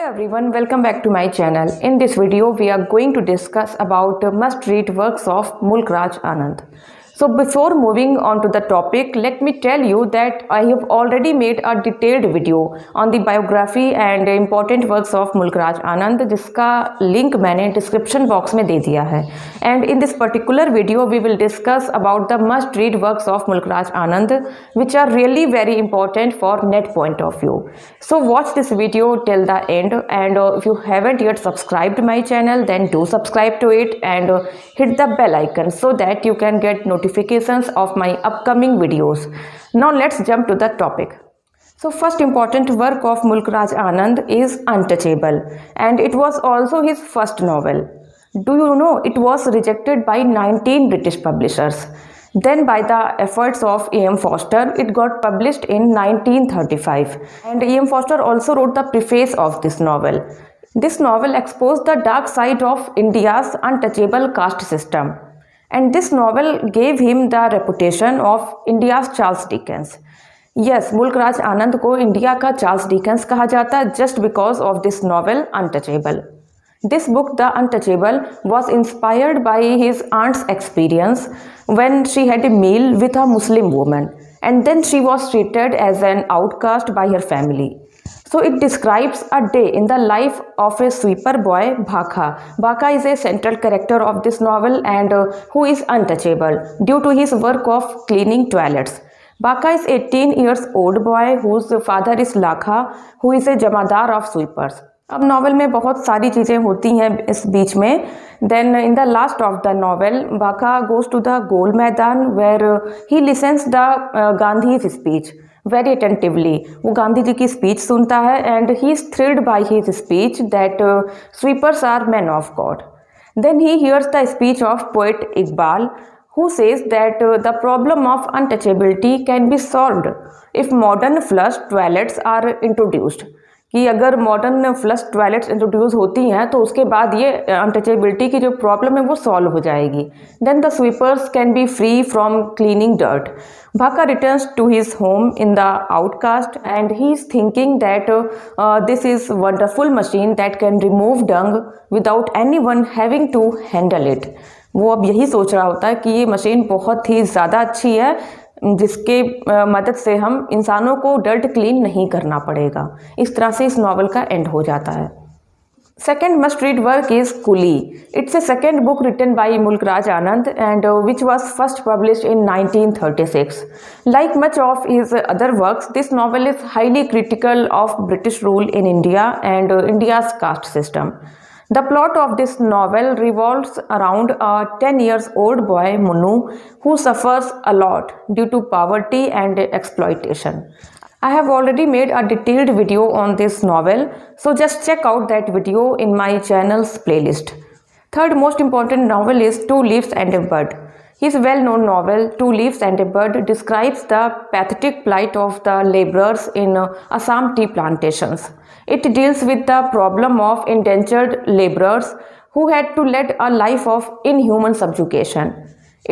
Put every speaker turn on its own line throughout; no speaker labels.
Hello everyone, welcome back to my channel. In this video, we are going to discuss about must-read works of Mulk Raj Anand. So before moving on to the topic, let me tell you that I have already made a detailed video on the biography and important works of Mulk Raj Anand, जिसका link मैंने description box में दे दिया है. And in this particular video, we will discuss about the must-read works of Mulk Raj Anand, which are really very important for net point of view. So watch this video till the end, and if you haven't yet subscribed my channel, then do subscribe to it and hit the bell icon so that you can get notifications of my upcoming videos. Now let's jump to the topic. So first important work of Mulk Raj Anand is Untouchable, and it was also his first novel. Do you know it was rejected by 19 British publishers? Then by the efforts of E.M. Forster, it got published in 1935, and E.M. Forster also wrote the preface of this novel. This novel exposed the dark side of India's untouchable caste system, and this novel gave him the reputation of India's Charles Dickens. Yes, मुल्क राज आनंद को India का Charles Dickens कहा जाता है just because of this novel Untouchable. This book, The Untouchable, was inspired by his aunt's experience when she had a meal with a Muslim woman, and then she was treated as an outcast by her family. So it describes a day in the life of a sweeper boy, Bhaka. Bhaka is a central character of this novel and who is untouchable due to his work of cleaning toilets. Bhaka is a 18 years old boy whose father is Lakha, who is a Jamadar of sweepers. अब novel में बहुत सारी चीज़ें होती हैं इस बीच में. Then in the last of the novel Bakha goes to the Gol Maidan where he listens the Gandhi speech very attentively. वो गांधी जी की स्पीच सुनता है and he is thrilled by his speech that sweepers are man of God. Then he hears the speech of poet Iqbal who says that the problem of untouchability can be solved if modern flush toilets are introduced. कि अगर modern flush toilets introduce होती हैं तो उसके बाद ये untouchability की जो प्रॉब्लम है वो सॉल्व हो जाएगी. Then the sweepers can be free from cleaning dirt. Bhaka returns to his home in the outcast and he is thinking that this is wonderful machine that can remove dung without anyone having to handle it. वो अब यही सोच रहा होता है कि ये machine बहुत ही ज़्यादा अच्छी है जिसके मदद से हम इंसानों को डर्ट क्लीन नहीं करना पड़ेगा. इस तरह से इस नॉवल का एंड हो जाता है. Second must read work is Coolie. It's a second book written by Mulk Raj Anand and which was first published in 1936. Like much of his other works, this novel is highly critical of British rule in India and India's caste system. The plot of this novel revolves around a 10 years old boy Munu who suffers a lot due to poverty and exploitation. I have already made a detailed video on this novel, so just check out that video in my channel's playlist. Third most important novel is Two Leaves and a Bud. His well-known novel Two Leaves and a Bud describes the pathetic plight of the laborers in Assam tea plantations. It deals with the problem of indentured laborers who had to lead a life of inhuman subjugation.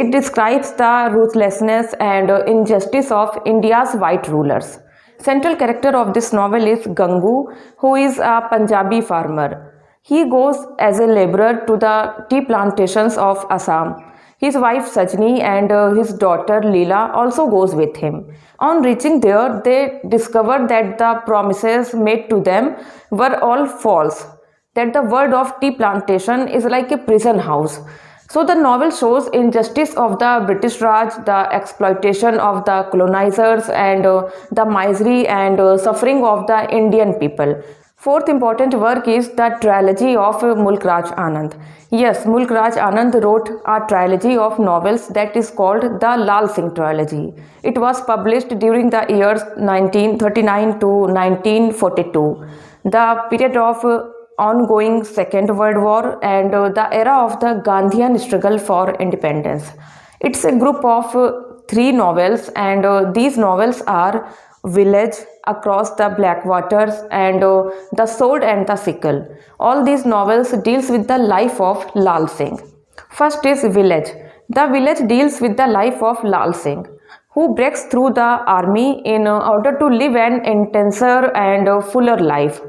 It describes the ruthlessness and injustice of India's white rulers. Central character of this novel is Gangu, who is a Punjabi farmer. He goes as a laborer to the tea plantations of Assam. His wife Sajni and his daughter Leela also goes with him. On reaching there, they discover that the promises made to them were all false, that the world of tea plantation is like a prison house. So the novel shows injustice of the British Raj, the exploitation of the colonizers and the misery and suffering of the Indian people. Fourth important work is the trilogy of Mulk Raj Anand. Yes, Mulk Raj Anand wrote a trilogy of novels that is called the Lal Singh trilogy. It was published during the years 1939 to 1942, the period of ongoing Second World War and the era of the Gandhian struggle for independence. It's a group of 3 novels and these novels are Village, Across the Black Waters and The Sword and the Sickle. All these novels deals with the life of Lal Singh. First is Village. The Village deals with the life of Lal Singh, who breaks through the army in order to live an intenser and fuller life.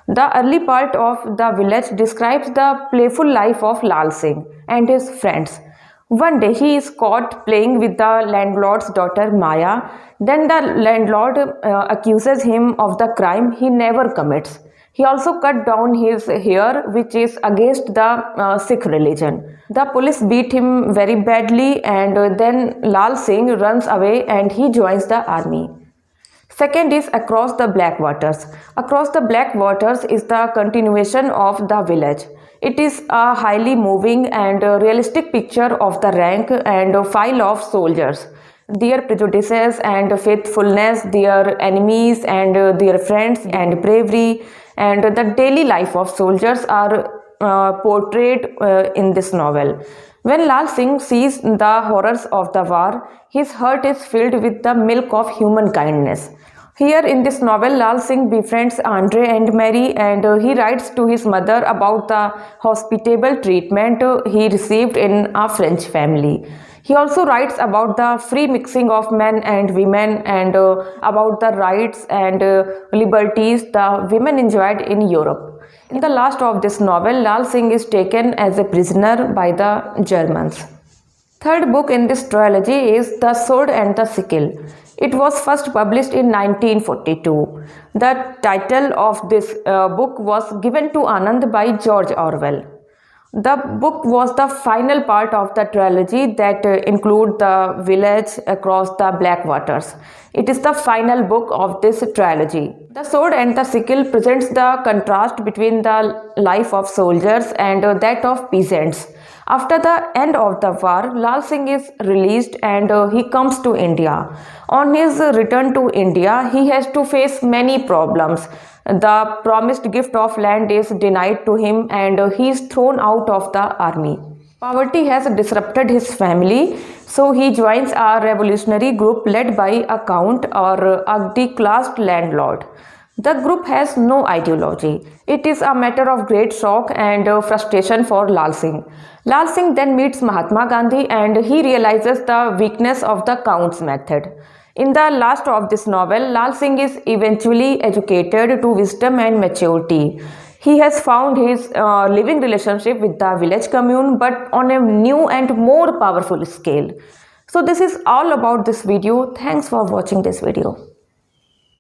The early part of the village describes the playful life of Lal Singh and his friends. One day he is caught playing with the landlord's daughter Maya. Then the landlord accuses him of the crime he never commits. He also cut down his hair, which is against the Sikh religion. The police beat him very badly, and then Lal Singh runs away and he joins the army. Second is Across the Black Waters. Across the Black Waters is the continuation of the village. It is a highly moving and realistic picture of the rank and file of soldiers, their prejudices and faithfulness, their enemies and their friends and bravery, and the daily life of soldiers are portrayed in this novel. When Lal Singh sees the horrors of the war, his heart is filled with the milk of human kindness. Here in this novel, Lal Singh befriends Andre and Mary, and he writes to his mother about the hospitable treatment he received in a French family. He also writes about the free mixing of men and women, and about the rights and liberties the women enjoyed in Europe. In the last of this novel, Lal Singh is taken as a prisoner by the Germans. Third book in this trilogy is The Sword and the Sickle. It was first published in 1942. The title of this book was given to Anand by George Orwell. The book was the final part of the trilogy that include the village across the Black Waters. It is the final book of this trilogy. The Sword and the Sickle presents the contrast between the life of soldiers and that of peasants. After the end of the war, Lal Singh is released and he comes to India. On his return to India, he has to face many problems. The promised gift of land is denied to him and he is thrown out of the army. Poverty has disrupted his family, so he joins a revolutionary group led by a count or a declassed landlord. The group has no ideology. It is a matter of great shock and frustration for Lal Singh. Lal Singh then meets Mahatma Gandhi and he realizes the weakness of the count's method. In the last of this novel, Lal Singh is eventually educated to wisdom and maturity. He has found his living relationship with the village commune, but on a new and more powerful scale. So this is all about this video. Thanks for watching this video.